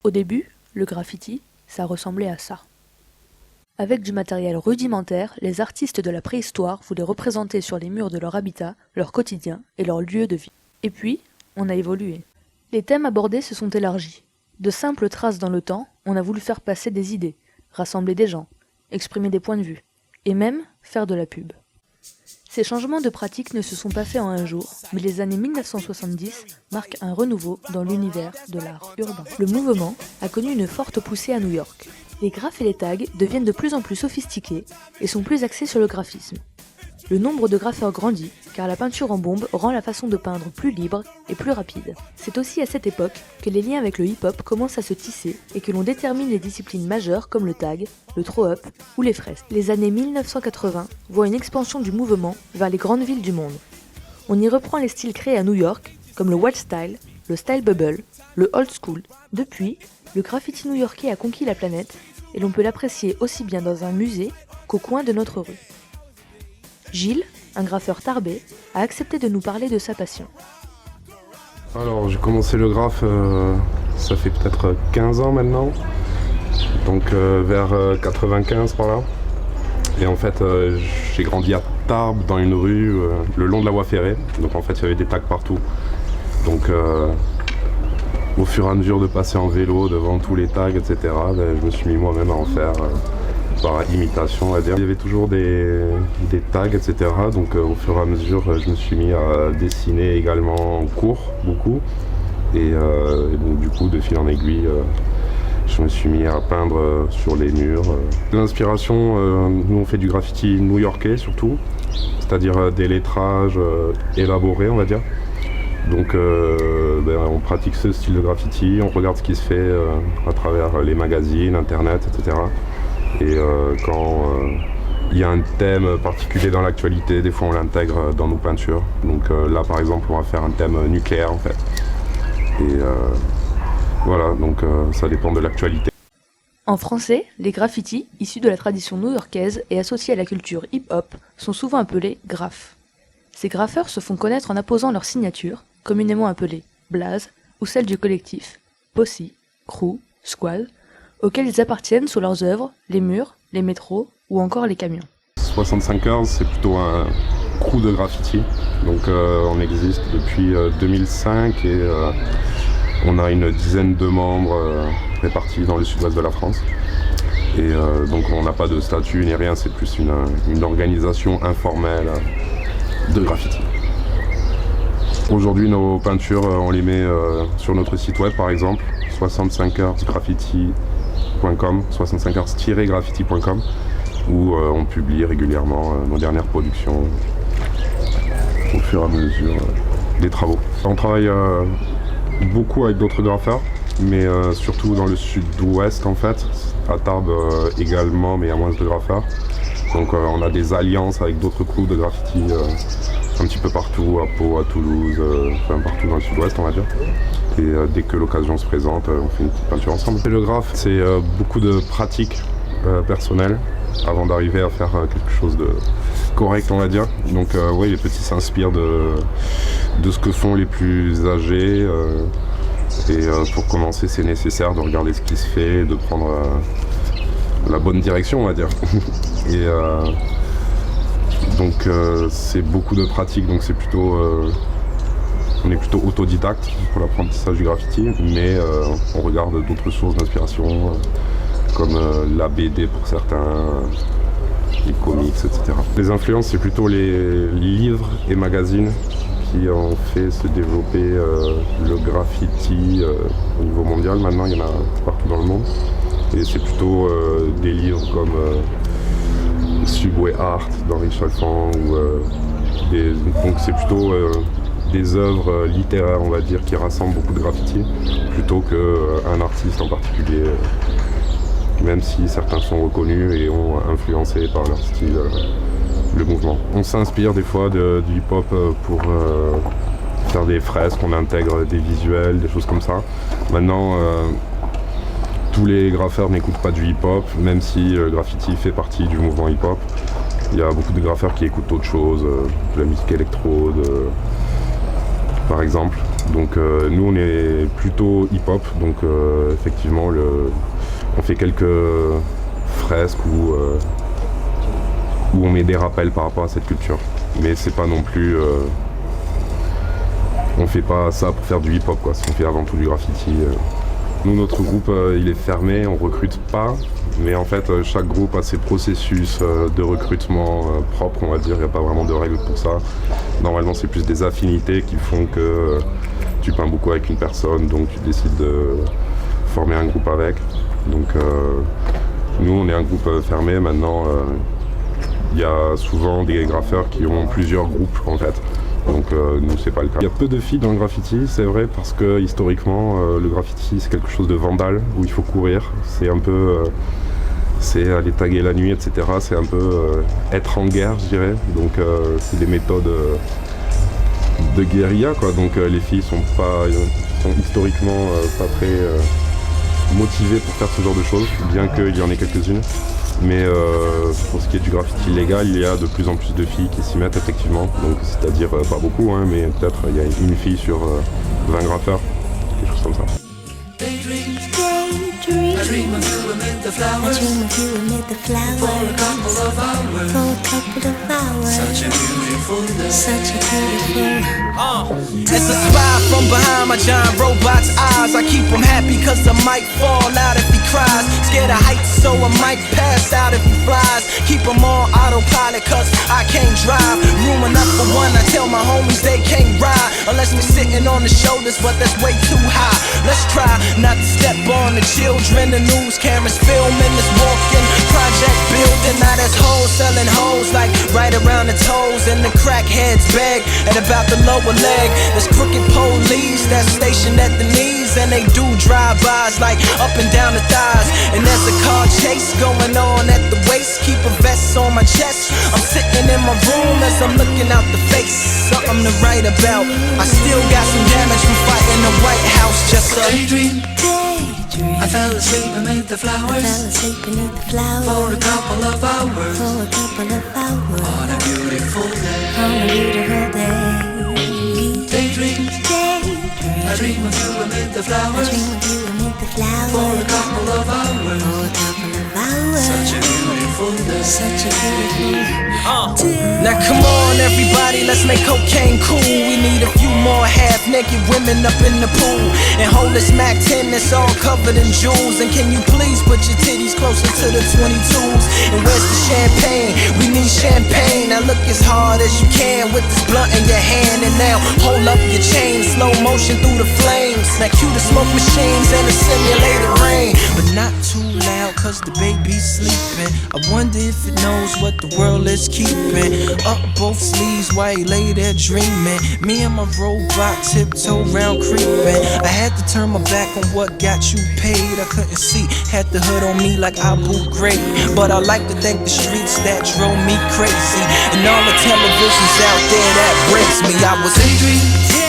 Au début, le graffiti, ça ressemblait à ça. Avec du matériel rudimentaire, les artistes de la préhistoire voulaient représenter sur les murs de leur habitat, leur quotidien et leur lieu de vie. Et puis, on a évolué. Les thèmes abordés se sont élargis. De simples traces dans le temps, on a voulu faire passer des idées, rassembler des gens, exprimer des points de vue, et même faire de la pub. Ces changements de pratique ne se sont pas faits en un jour, mais les années 1970 marquent un renouveau dans l'univers de l'art urbain. Le mouvement a connu une forte poussée à New York. Les graphes et les tags deviennent de plus en plus sophistiqués et sont plus axés sur le graphisme. Le nombre de graffeurs grandit, car la peinture en bombe rend la façon de peindre plus libre et plus rapide. C'est aussi à cette époque que les liens avec le hip-hop commencent à se tisser et que l'on détermine les disciplines majeures comme le tag, le throw-up ou les fresques. Les années 1980 voient une expansion du mouvement vers les grandes villes du monde. On y reprend les styles créés à New York, comme le wild style, le style bubble, le old school. Depuis, le graffiti new-yorkais a conquis la planète et l'on peut l'apprécier aussi bien dans un musée qu'au coin de notre rue. Gilles, un graffeur tarbé, a accepté de nous parler de sa passion. Alors j'ai commencé le graphe, ça fait peut-être 15 ans maintenant, donc vers 95 par là. Et en fait j'ai grandi à Tarbes dans une rue le long de la voie ferrée, donc en fait il y avait des tags partout. Donc au fur et à mesure de passer en vélo devant tous les tags, etc., je me suis mis moi-même à en faire. Par imitation, on va dire. Il y avait toujours des tags, etc. Donc au fur et à mesure, je me suis mis à dessiner également en cours, beaucoup. Et donc du coup, de fil en aiguille, je me suis mis à peindre sur les murs. L'inspiration, nous on fait du graffiti new-yorkais surtout, c'est-à-dire des lettrages élaborés, on va dire. Donc on pratique ce style de graffiti, on regarde ce qui se fait à travers les magazines, internet, etc. Et quand il y a un thème particulier dans l'actualité, des fois on l'intègre dans nos peintures. Donc là par exemple on va faire un thème nucléaire en fait. Et voilà, donc ça dépend de l'actualité. En français, les graffitis, issus de la tradition new-yorkaise et associés à la culture hip-hop, sont souvent appelés graphes. Ces graffeurs se font connaître en apposant leur signature, communément appelée blaze, ou celle du collectif, posse, crew, squad, auxquels ils appartiennent sous leurs œuvres, les murs, les métros ou encore les camions. 65 Heures, c'est plutôt un crew de graffiti. Donc on existe depuis 2005 et on a une dizaine de membres répartis dans le sud-ouest de la France. Et donc on n'a pas de statut ni rien, c'est plus une organisation informelle de graffiti. Aujourd'hui nos peintures, on les met sur notre site web par exemple, 65heures-graffiti.com, 65heures-graffiti.com, où on publie régulièrement nos dernières productions au fur et à mesure des travaux. On travaille beaucoup avec d'autres graffeurs, mais surtout dans le sud-ouest en fait, à Tarbes également, mais il y a moins de graffeurs. Donc on a des alliances avec d'autres crews de graffiti un petit peu partout, à Pau, à Toulouse, enfin partout dans le sud-ouest on va dire. Et dès que l'occasion se présente, on fait une petite peinture ensemble. Et le graphe, c'est beaucoup de pratiques personnelles avant d'arriver à faire quelque chose de correct, on va dire. Donc oui, les petits s'inspirent de ce que font les plus âgés. Et pour commencer, c'est nécessaire de regarder ce qui se fait, de prendre la bonne direction, on va dire. Et donc c'est beaucoup de pratiques, donc c'est plutôt... on est plutôt autodidacte pour l'apprentissage du graffiti, mais on regarde d'autres sources d'inspiration, comme la BD pour certains, les comics, etc. Les influences, c'est plutôt les livres et magazines qui ont fait se développer le graffiti au niveau mondial. Maintenant, il y en a partout dans le monde. Et c'est plutôt des livres comme Subway Art d'Henri Chalfant, donc c'est plutôt... des œuvres littéraires, on va dire, qui rassemblent beaucoup de graffiti, plutôt qu'un artiste en particulier, même si certains sont reconnus et ont influencé par leur style le mouvement. On s'inspire des fois du hip-hop pour faire des fresques, on intègre des visuels, des choses comme ça. Maintenant, tous les graffeurs n'écoutent pas du hip-hop, même si le graffiti fait partie du mouvement hip-hop. Il y a beaucoup de graffeurs qui écoutent autre chose, de la musique électro, par exemple. Donc nous on est plutôt hip-hop, donc effectivement on fait quelques fresques où on met des rappels par rapport à cette culture. Mais c'est pas non plus... on fait pas ça pour faire du hip-hop, quoi. On fait avant tout du graffiti. Nous, notre groupe, il est fermé, on recrute pas. Mais en fait, chaque groupe a ses processus de recrutement propres, on va dire. Il n'y a pas vraiment de règles pour ça. Normalement, c'est plus des affinités qui font que tu peins beaucoup avec une personne, donc tu décides de former un groupe avec. Donc nous, on est un groupe fermé. Maintenant, il y a souvent des graffeurs qui ont plusieurs groupes, en fait. Donc nous c'est pas le cas. Il y a peu de filles dans le graffiti, c'est vrai, parce que historiquement le graffiti c'est quelque chose de vandale, où il faut courir. C'est un peu... c'est aller taguer la nuit, etc. C'est un peu être en guerre, je dirais. Donc c'est des méthodes de guérilla, quoi. Donc les filles sont historiquement pas très motivées pour faire ce genre de choses, bien qu'il y en ait quelques-unes. Mais pour ce qui est du graffiti légal, il y a de plus en plus de filles qui s'y mettent effectivement. Donc c'est-à-dire pas beaucoup, hein, mais peut-être il y a une fille sur 20 graffeurs, quelque chose comme ça. I dream of you amid the flowers. For a couple of hours. Such a beautiful day. It's a spy from behind my giant robot's eyes. I keep him happy cause I might fall out if he cries. Scared of heights so I might pass out if he flies. Keep him on autopilot cause I can't drive. Room enough for one, I tell my homies they can't ride. Unless we're sitting on the shoulders, but that's way too high. Let's try not to step on the children. The news cameras filming this walking project building. Now there's hoes selling hoes like right around the toes. And the crackheads beg at about the lower leg. There's crooked police that's stationed at the knees. And they do drive-bys like up and down the thighs. And there's a car chase going on at the waist. Keep a vest on my chest. I'm sitting in my room as I'm looking out the face. Something to write about. I still got some damage from fighting the White House. Just a daydream. I fell asleep amid the flowers. For a couple of hours. On a beautiful day. Daydream. I dream of you amid the flowers. For a couple of hours. Such a beautiful day. Now come on everybody, let's make cocaine cool. We need a few more half-naked women up in the pool. And hold this Mac 10 that's all covered in jewels. And can you please put your titties closer to the 22s? And where's the champagne? We need champagne. Now look as hard as you can with this blunt in your hand. And now hold up your chain, slow motion through the flames. Now cue the smoke machines and the simulated rain. But not too loud cause the baby's sleeping. I wonder if it knows what the world is keeping. Up both sleeves while he lay there dreaming. Me and my robot tiptoe round creeping. I had to turn my back on what got you paid. I couldn't see, had the hood on me like Abu Ghraib. But I like to thank the streets that drove me crazy. And all the televisions out there that breaks me. I was daydream.